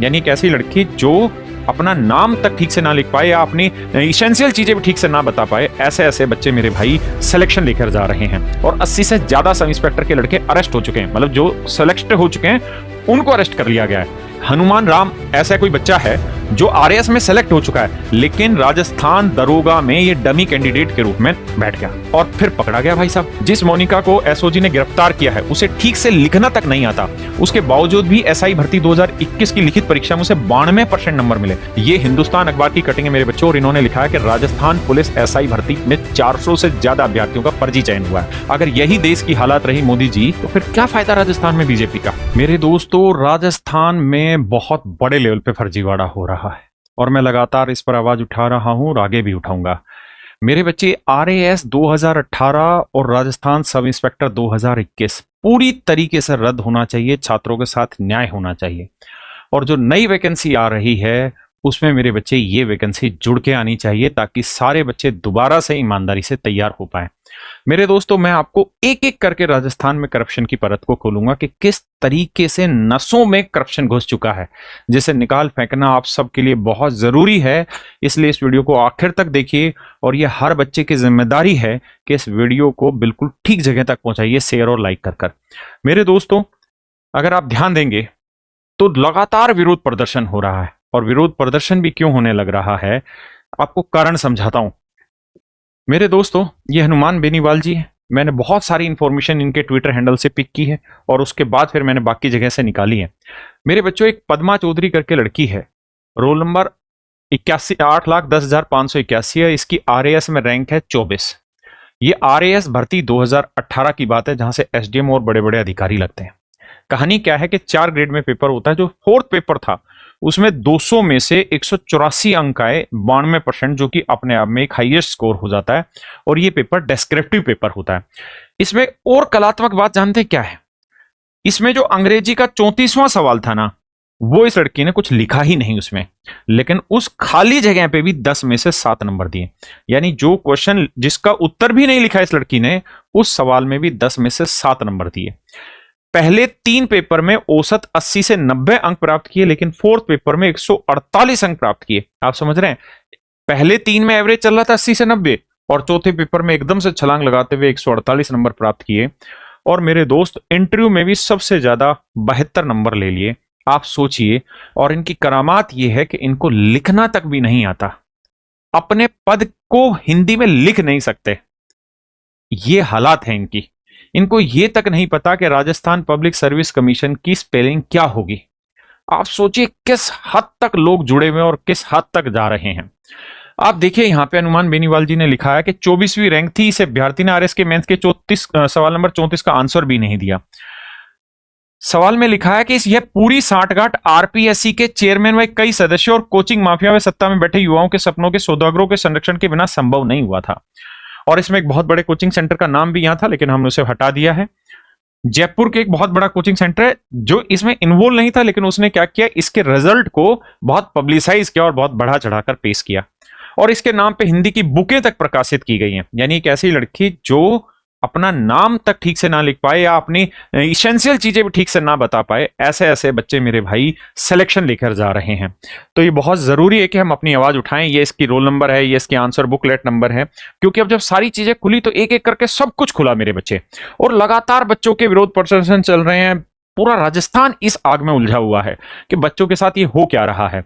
यानी एक ऐसी लड़की जो अपना नाम तक ठीक से ना लिख पाए या अपनी इसेंशियल चीजें भी ठीक से ना बता पाए, ऐसे ऐसे बच्चे मेरे भाई सिलेक्शन लेकर जा रहे हैं। और 80 से ज्यादा सब इंस्पेक्टर के लड़के अरेस्ट हो चुके हैं, मतलब जो सिलेक्ट हो चुके हैं उनको अरेस्ट कर लिया गया है। हनुमान राम ऐसा कोई बच्चा है जो आरएएस में सेलेक्ट हो चुका है, लेकिन राजस्थान दरोगा में ये डमी कैंडिडेट के रूप में बैठ गया और फिर पकड़ा गया। भाई साहब, जिस मोनिका को एसओजी ने गिरफ्तार किया है उसे ठीक से लिखना तक नहीं आता, उसके बावजूद भी एसआई भर्ती 2021 की लिखित परीक्षा में उसे 92% नंबर मिले। ये हिंदुस्तान अखबार की कटिंग है मेरे बच्चों, और इन्होंने लिखा है कि राजस्थान पुलिस एसआई भर्ती में 400 से ज्यादा अभ्यर्थियों का फर्जी चयन हुआ है। अगर यही देश की हालत रही मोदी जी, तो फिर क्या फायदा राजस्थान में बीजेपी का। मेरे दोस्तों, राजस्थान में बहुत बड़े लेवल पे फर्जीवाड़ा हो रहा है और मैं लगातार इस पर आवाज उठा रहा हूं और आगे भी उठाऊंगा। मेरे बच्चे, आरएएस 2018 और राजस्थान सब इंस्पेक्टर 2021 पूरी तरीके से रद्द होना चाहिए, छात्रों के साथ न्याय होना चाहिए। और जो नई वैकेंसी आ रही है उसमें मेरे बच्चे ये वैकेंसी जुड़ के आनी चाहिए, ताकि सारे बच्चे दोबारा से ईमानदारी से तैयार हो पाए। मेरे दोस्तों, मैं आपको एक एक करके राजस्थान में करप्शन की परत को खोलूंगा कि किस तरीके से नसों में करप्शन घुस चुका है, जिसे निकाल फेंकना आप सबके लिए बहुत जरूरी है। इसलिए इस वीडियो को आखिर तक देखिए और ये हर बच्चे की जिम्मेदारी है कि इस वीडियो को बिल्कुल ठीक जगह तक पहुंचाइए, शेयर और लाइक कर। मेरे दोस्तों, अगर आप ध्यान देंगे तो लगातार विरोध प्रदर्शन हो रहा है, और विरोध प्रदर्शन भी क्यों होने लग रहा है आपको कारण समझाता हूं। मेरे दोस्तों, ये हनुमान बेनीवाल जी हैं। मैंने बहुत सारी इंफॉर्मेशन इनके ट्विटर हैंडल से पिक की है और उसके बाद फिर मैंने बाकी जगह से निकाली है। मेरे बच्चों, एक पद्मा चौधरी करके लड़की है, रोल नंबर 8,10,581 है, इसकी आरएएस में रैंक है 24। ये आरएएस भर्ती 2018 की बात है, जहां से एसडीएम और बड़े बड़े अधिकारी लगते हैं। कहानी क्या है कि 4 ग्रेड में पेपर होता है। जो 4th पेपर था उसमें 200 में से 184 अंक आए, 92%, जो कि अपने आप में एक हाईएस्ट स्कोर हो जाता है। और ये पेपर डेस्क्रिप्टिव पेपर होता है। इसमें और कलात्मक बात जानते क्या है? इसमें जो अंग्रेजी का 34वां सवाल था ना, वो इस लड़की ने कुछ लिखा ही नहीं उसमें, लेकिन उस खाली जगह पे भी 10 में से 7 नंबर दिए। यानी जो क्वेश्चन जिसका उत्तर भी नहीं लिखा इस लड़की ने, उस सवाल में भी 10 में से 7 नंबर दिए। पहले 3 पेपर में औसत 80 से 90 अंक प्राप्त किए, लेकिन 4th पेपर में 148 अंक प्राप्त किए। आप समझ रहे हैं, पहले 3 में एवरेज चल रहा था 80 से 90, और चौथे पेपर में एकदम से छलांग लगाते हुए 148 नंबर प्राप्त किए। और मेरे दोस्त, इंटरव्यू में भी सबसे ज्यादा 72 नंबर ले लिए। आप सोचिए, और इनकी करामात यह है कि इनको लिखना तक भी नहीं आता, अपने पद को हिंदी में लिख नहीं सकते। ये हालात है इनकी। इनको ये तक नहीं पता कि राजस्थान पब्लिक सर्विस कमीशन की स्पेलिंग क्या होगी। आप सोचिए किस हद तक लोग जुड़े हुए और किस हद तक जा रहे हैं। आप देखिए, यहां पे हनुमान बेनीवाल जी ने लिखा है कि 24वीं रैंक थी। इस अभ्यर्थी ने आरएस के मेंस के 34 सवाल नंबर 34 का आंसर भी नहीं दिया। सवाल में लिखा है कि यह पूरी सांठगांठ आरपीएससी के चेयरमैन व कई सदस्यों और कोचिंग माफिया व सत्ता में बैठे युवाओं के सपनों के सौदागरों के संरक्षण के बिना संभव नहीं हुआ था। और इसमें एक बहुत बड़े कोचिंग सेंटर का नाम भी यहां था, लेकिन हमने उसे हटा दिया है। जयपुर के एक बहुत बड़ा कोचिंग सेंटर है जो इसमें इन्वॉल्व नहीं था, लेकिन उसने क्या किया, इसके रिजल्ट को बहुत पब्लिसाइज किया और बहुत बढ़ा चढ़ाकर पेश किया। और इसके नाम पे हिंदी की बुकें तक प्रकाशित की गई हैं। यानी एक ऐसी लड़की जो अपना नाम तक ठीक से ना लिख पाए या अपनी इसेंशियल चीजें भी ठीक से ना बता पाए, ऐसे ऐसे बच्चे मेरे भाई सिलेक्शन लेकर जा रहे हैं। तो ये बहुत जरूरी है कि हम अपनी आवाज उठाएं। ये इसकी रोल नंबर है, ये इसकी आंसर बुकलेट नंबर है, क्योंकि अब जब सारी चीजें खुली तो एक एक करके सब कुछ खुला मेरे बच्चे। और लगातार बच्चों के विरोध प्रदर्शन चल रहे हैं। पूरा राजस्थान इस आग में उलझा हुआ है कि बच्चों के साथ ये हो क्या रहा है।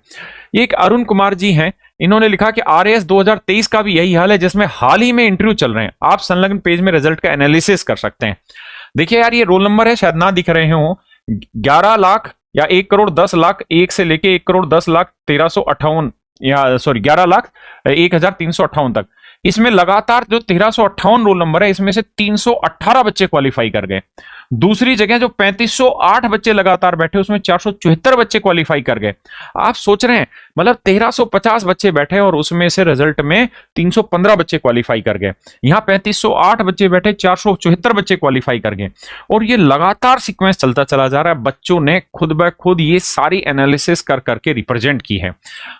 ये एक अरुण कुमार जी हैं, इन्होंने लिखा कि आरएएस 2023 का भी यही हाल है, जिसमें हाल ही में इंटरव्यू चल रहे हैं। आप संलग्न पेज में रिजल्ट का एनालिसिस कर सकते हैं। देखिए यार, ये रोल नंबर है, शायद ना दिख रहे हो, 11 लाख या 1,10,00,000 1 से लेके 1,10,1358 या सॉरी 11,01,358 तक। इसमें लगातार जो 1358 रोल नंबर है, इसमें से 318 बच्चे क्वालिफाई कर गए। दूसरी जगह जो 3508 बच्चे लगातार बैठे, उसमें 474 बच्चे क्वालिफाई कर गए। आप सोच रहे हैं, मतलब 1350 बच्चे बैठे और उसमें से रिजल्ट में 315 बच्चे क्वालिफाई कर गए। यहाँ 3508 बच्चे बैठे, 474 बच्चे क्वालिफाई कर गए। और ये लगातार सीक्वेंस चलता चला जा रहा है। बच्चों ने खुद ब खुद ये सारी एनालिसिस कर करके रिप्रेजेंट की है।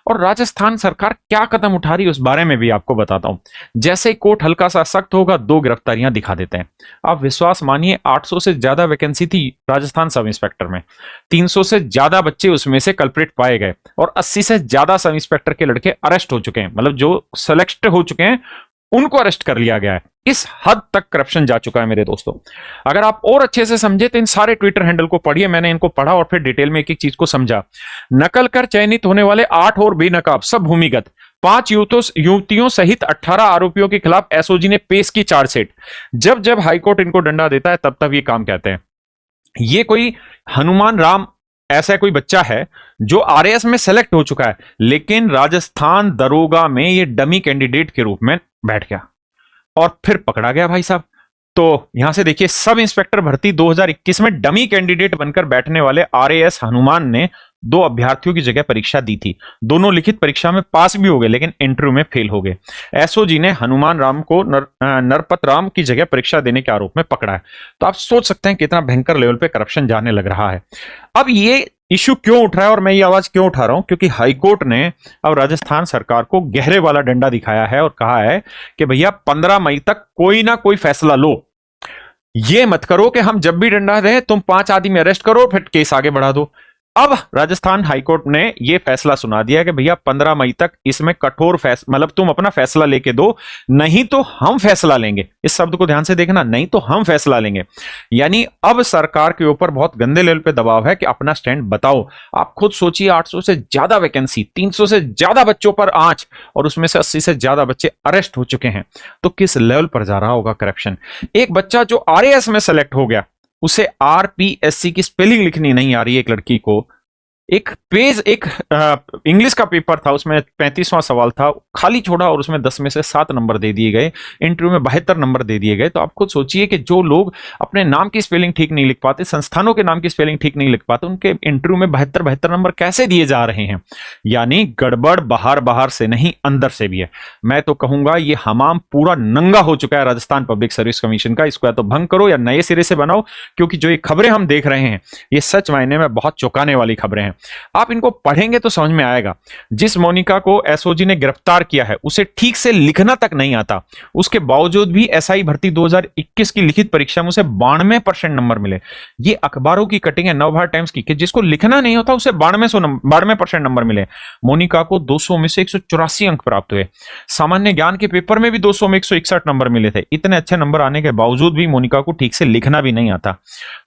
और राजस्थान सरकार क्या कदम उठा रही है उस बारे में भी आपको बताता हूं। जैसे ही कोर्ट हल्का सा सख्त होगा 2 गिरफ्तारियां दिखा देते हैं। आप विश्वास मानिए 800 से ज्यादा वैकेंसी थी राजस्थान सब इंस्पेक्टर में, 300 से ज्यादा बच्चे उसमें से कल्प्रिट पाए गए और 80 से ज्यादा सब इंस्पेक्टर के लड़के अरेस्ट हो चुके हैं, मतलब जो सेलेक्ट हो चुके हैं उनको अरेस्ट कर लिया गया है। इस हद तक करप्शन जा चुका है मेरे दोस्तों। अगर आप और अच्छे से समझे तो इन सारे ट्विटर हैंडल को पढ़िए, मैंने इनको पढ़ा और फिर डिटेल में एक एक चीज को समझा। नकल कर चयनित होने वाले 8 और बेनकाब सब भूमिगत 5 युवतियों सहित 18 आरोपियों के खिलाफ एसओजी ने पेश की चार्जशीट। जब जब हाईकोर्ट इनको डंडा देता है तब तब ये काम कहते हैं। ये कोई हनुमान राम ऐसा कोई बच्चा है जो आरएएस में सेलेक्ट हो चुका है, लेकिन राजस्थान दरोगा में ये डमी कैंडिडेट के रूप में बैठ गया और फिर पकड़ा गया भाई साहब। तो यहां से देखिए, सब इंस्पेक्टर भर्ती 2021 में डमी कैंडिडेट बनकर बैठने वाले आरएएस हनुमान ने 2 अभ्यर्थियों की जगह परीक्षा दी थी। दोनों लिखित परीक्षा में पास भी हो गए लेकिन इंटरव्यू में फेल हो गए। एसओजी ने हनुमान राम को नरपत राम की जगह परीक्षा देने के आरोप में पकड़ा है। तो आप सोच सकते हैं कितना भयंकर लेवल पे करप्शन जाने लग रहा है। अब ये इश्यू क्यों उठ रहा है और मैं ये आवाज क्यों उठा रहा हूं, क्योंकि हाईकोर्ट ने अब राजस्थान सरकार को गहरे वाला डंडा दिखाया है और कहा है कि भैया 15 मई तक कोई ना कोई फैसला लो। ये मत करो कि हम जब भी डंडा दें तुम 5 आदमी अरेस्ट करो फिर केस आगे बढ़ा दो। अब राजस्थान हाईकोर्ट ने यह फैसला सुना दिया कि भैया 15 मई तक इसमें कठोर फैसला, मतलब तुम अपना फैसला लेके दो, नहीं तो हम फैसला लेंगे। इस शब्द को ध्यान से देखना, नहीं तो हम फैसला लेंगे। यानी अब सरकार के ऊपर बहुत गंदे लेवल पे दबाव है कि अपना स्टैंड बताओ। आप खुद सोचिए, 800 से ज्यादा वैकेंसी, 300 से ज्यादा बच्चों पर आंच और उसमें से 80 से ज्यादा बच्चे अरेस्ट हो चुके हैं। तो किस लेवल पर जा रहा होगा करप्शन। एक बच्चा जो आरएएस में सेलेक्ट हो गया, उसे आरपीएससी की स्पेलिंग लिखनी नहीं आ रही है। एक लड़की को एक पेज, एक इंग्लिश का पेपर था, उसमें 35वां सवाल था, खाली छोड़ा और उसमें 10 में से 7 नंबर दे दिए गए। इंटरव्यू में 72 नंबर दे दिए गए। तो आप खुद सोचिए कि जो लोग अपने नाम की स्पेलिंग ठीक नहीं लिख पाते, संस्थानों के नाम की स्पेलिंग ठीक नहीं लिख पाते, उनके इंटरव्यू में 72 नंबर कैसे दिए जा रहे हैं। यानी गड़बड़ बाहर बाहर से नहीं, अंदर से भी है। मैं तो कहूंगा ये हमाम पूरा नंगा हो चुका है राजस्थान पब्लिक सर्विस कमीशन का। इसको या तो भंग करो या नए सिरे से बनाओ, क्योंकि जो ये खबरें हम देख रहे हैं ये सच मायने में बहुत चौंकाने वाली खबरें हैं। आप इनको पढ़ेंगे तो समझ में आएगा। जिस मोनिका को एसओजी ने गिरफ्तार किया है उसे ठीक से लिखना तक नहीं आता, उसके बावजूद भी एसआई भर्ती 2021 की लिखित परीक्षा में उसे 92% नंबर मिले। ये अखबारों की कटिंग है, नवभारत टाइम्स की, कि जिसको लिखना नहीं होता उसे 92% नंबर मिले। मोनिका को 200 में से 184 अंक प्राप्त हुए। सामान्य ज्ञान के पेपर में भी 200 में 161 नंबर मिले थे। इतने अच्छे नंबर आने के बावजूद भी मोनिका को ठीक से लिखना भी नहीं आता।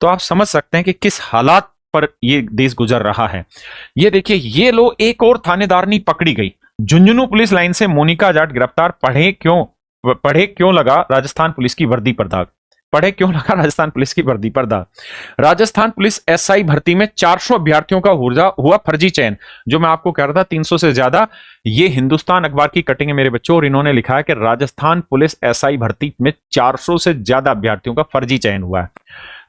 तो आप समझ सकते हैं कि किस हालात पर ये देश गुजर रहा है। ये देखिए, ये लो एक और थानेदारनी पकड़ी गई। झुंझुनू पुलिस लाइन से मोनिका जाट गिरफ्तार। पढ़े क्यों लगा राजस्थान पुलिस की वर्दी पर दाग। पढ़े क्यों लगा राजस्थान पुलिस की वर्दी पर दाग। राजस्थान पुलिस एसआई भर्ती में 400 अभ्यर्थियों का हुआ फर्जी चयन। जो मैं आपको कह रहा था 300 से ज्यादा, ये हिंदुस्तान अखबार की कटिंग है मेरे बच्चों, और इन्होंने लिखा है कि राजस्थान पुलिस एसआई भर्ती में 400 से ज्यादा अभ्यर्थियों का फर्जी चयन हुआ है।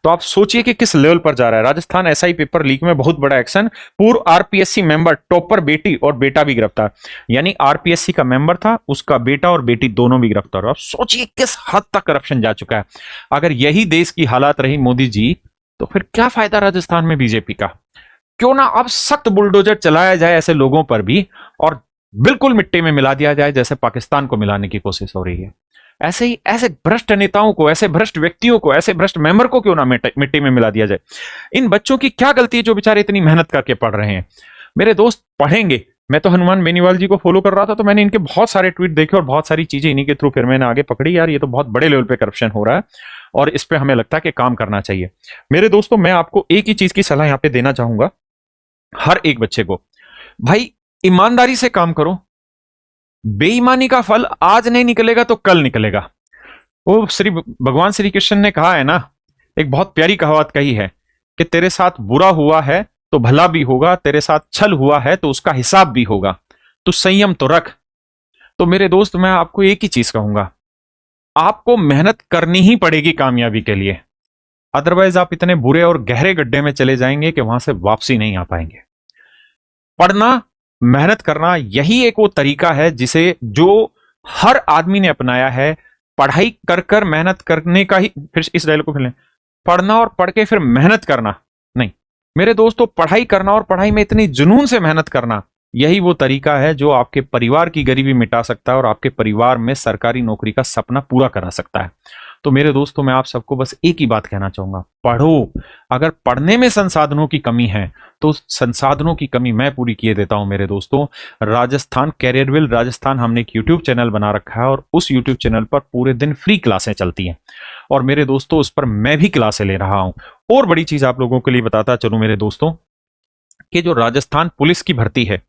तो आप सोचिए कि किस लेवल पर जा रहा है। राजस्थान एसआई पेपर लीक में बहुत बड़ा एक्शन। पूर्व आरपीएससी मेंबर टॉपर बेटी और बेटा भी गिरफ्तार। यानी आरपीएससी का मेंबर था, उसका बेटा और बेटी दोनों भी गिरफ्तार। आप सोचिए किस हद तक करप्शन जा चुका है। अगर यही देश की हालात रही मोदी जी, तो फिर क्या फायदा राजस्थान में बीजेपी का। क्यों ना अब सख्त बुलडोजर चलाया जाए ऐसे लोगों पर भी, और बिल्कुल मिट्टी में मिला दिया जाए जैसे पाकिस्तान को मिलाने की कोशिश हो रही है। ऐसे ही ऐसे भ्रष्ट नेताओं को, ऐसे भ्रष्ट व्यक्तियों को, ऐसे भ्रष्ट मेंबर को क्यों ना मिट्टी में मिला दिया जाए। इन बच्चों की क्या गलती है जो बेचारे इतनी मेहनत करके पढ़ रहे हैं। मेरे दोस्त पढ़ेंगे। मैं तो हनुमान बेनीवाल जी को फॉलो कर रहा था, तो मैंने इनके बहुत सारे ट्वीट देखे और बहुत सारी चीजें इन्हीं के थ्रू फिर मैंने आगे पकड़ी। यार ये तो बहुत बड़े लेवल पे करप्शन हो रहा है और इस पे हमें लगता है कि काम करना चाहिए। मेरे दोस्तों, मैं आपको एक ही चीज की सलाह यहां पे देना चाहूंगा हर एक बच्चे को, भाई ईमानदारी से काम करो। बेईमानी का फल आज नहीं निकलेगा तो कल निकलेगा। वो भगवान श्री कृष्ण ने कहा है ना, एक बहुत प्यारी कहावत कही है कि तेरे साथ बुरा हुआ है तो भला भी होगा, तेरे साथ छल हुआ है तो उसका हिसाब भी होगा, तो संयम तो रख। तो मेरे दोस्त, मैं आपको एक ही चीज कहूंगा, आपको मेहनत करनी ही पड़ेगी कामयाबी के लिए। अदरवाइज आप इतने बुरे और गहरे गड्ढे में चले जाएंगे कि वहां से वापसी नहीं आ पाएंगे। पढ़ना, मेहनत करना, यही एक वो तरीका है जिसे जो हर आदमी ने अपनाया है। पढ़ाई कर कर मेहनत करने का ही, फिर इस डायलॉग को फिर पढ़ना और पढ़ के फिर मेहनत करना नहीं। मेरे दोस्तों, पढ़ाई करना और पढ़ाई में इतनी जुनून से मेहनत करना, यही वो तरीका है जो आपके परिवार की गरीबी मिटा सकता है और आपके परिवार में सरकारी नौकरी का सपना पूरा करा सकता है। तो मेरे दोस्तों, मैं आप सबको बस एक ही बात कहना चाहूंगा, पढ़ो। अगर पढ़ने में संसाधनों की कमी है तो संसाधनों की कमी मैं पूरी किए देता हूं मेरे दोस्तों। राजस्थान कैरियरविल राजस्थान हमने एक यूट्यूब चैनल बना रखा है और उस यूट्यूब चैनल पर पूरे दिन फ्री क्लासें चलती हैं और मेरे दोस्तों उस पर मैं भी क्लासें ले रहा हूं। और बड़ी चीज आप लोगों के लिए बताता चलूं मेरे दोस्तों, कि जो राजस्थान पुलिस की भर्ती है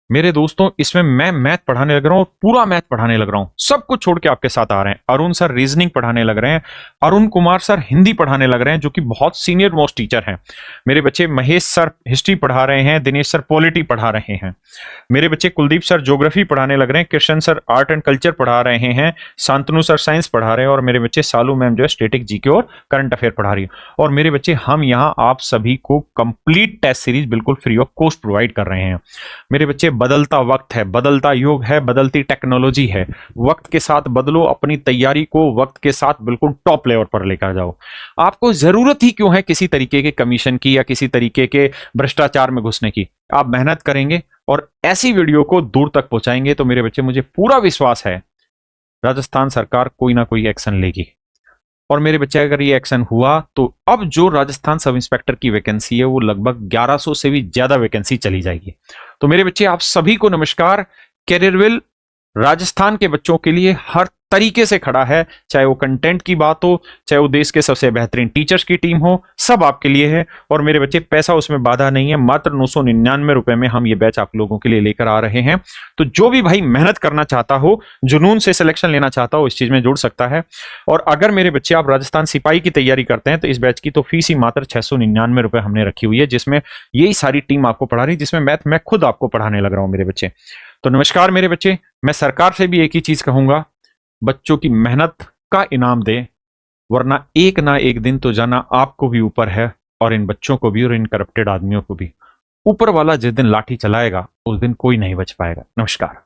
मेरे दोस्तों, इसमें मैं मैथ पढ़ाने लग रहा हूं, पूरा मैथ पढ़ाने लग रहा हूं, सब कुछ छोड़ के आपके साथ आ रहे हैं। अरुण सर रीजनिंग पढ़ाने लग रहे हैं, अरुण कुमार सर हिंदी पढ़ाने लग रहे हैं जो कि बहुत सीनियर मोस्ट टीचर हैं। मेरे बच्चे महेश सर हिस्ट्री पढ़ा रहे हैं, दिनेश सर पॉलिटी पढ़ा रहे हैं, मेरे बच्चे कुलदीप सर ज्योग्राफी पढ़ाने लग रहे हैं, Krishna sir art and culture पढ़ा रहे हैं, शांतनु सर साइंस पढ़ा रहे हैं और मेरे बच्चे सालू मैम जो है स्टेटिक जीके और करंट अफेयर पढ़ा रही है। और मेरे बच्चे हम यहाँ आप सभी को कंप्लीट टेस्ट सीरीज बिल्कुल फ्री ऑफ कॉस्ट प्रोवाइड कर रहे हैं। मेरे बच्चे, बदलता वक्त है, बदलता युग है, बदलती टेक्नोलॉजी है, वक्त के साथ बदलो, अपनी तैयारी को वक्त के साथ बिल्कुल टॉप लेवल पर लेकर जाओ। आपको जरूरत ही क्यों है किसी तरीके के कमीशन की या किसी तरीके के भ्रष्टाचार में घुसने की? आप मेहनत करेंगे और ऐसी वीडियो को दूर तक पहुंचाएंगे तो मेरे बच्चे, मुझे पूरा विश्वास है राजस्थान सरकार कोई ना कोई एक्शन लेगी। और मेरे बच्चे, अगर ये एक्शन हुआ तो अब जो राजस्थान सब इंस्पेक्टर की वैकेंसी है वो लगभग 1100 से भी ज्यादा वैकेंसी चली जाएगी। तो मेरे बच्चे, आप सभी को नमस्कार। कैरियरविल राजस्थान के बच्चों के लिए हर तरीके से खड़ा है, चाहे वो कंटेंट की बात हो, चाहे वो देश के सबसे बेहतरीन टीचर्स की टीम हो, सब आपके लिए है। और मेरे बच्चे, पैसा उसमें बाधा नहीं है, मात्र 999 रुपए में हम ये बैच आप लोगों के लिए लेकर आ रहे हैं। तो जो भी भाई मेहनत करना चाहता हो, जुनून से सिलेक्शन लेना चाहता हो, इस चीज में जुड़ सकता है। और अगर मेरे बच्चे आप राजस्थान सिपाही की तैयारी करते हैं तो इस बैच की तो फीस ही मात्र 699 रुपए हमने रखी हुई है, जिसमें यही सारी टीम आपको पढ़ा रही है, जिसमें मैथ मैं खुद आपको पढ़ाने लग रहा हूं मेरे बच्चे। तो नमस्कार मेरे बच्चे, मैं सरकार से भी एक ही चीज कहूंगा, बच्चों की मेहनत का इनाम दे, वरना एक ना एक दिन तो जाना आपको भी ऊपर है और इन बच्चों को भी और इन करप्टेड आदमियों को भी। ऊपर वाला जिस दिन लाठी चलाएगा उस दिन कोई नहीं बच पाएगा। नमस्कार।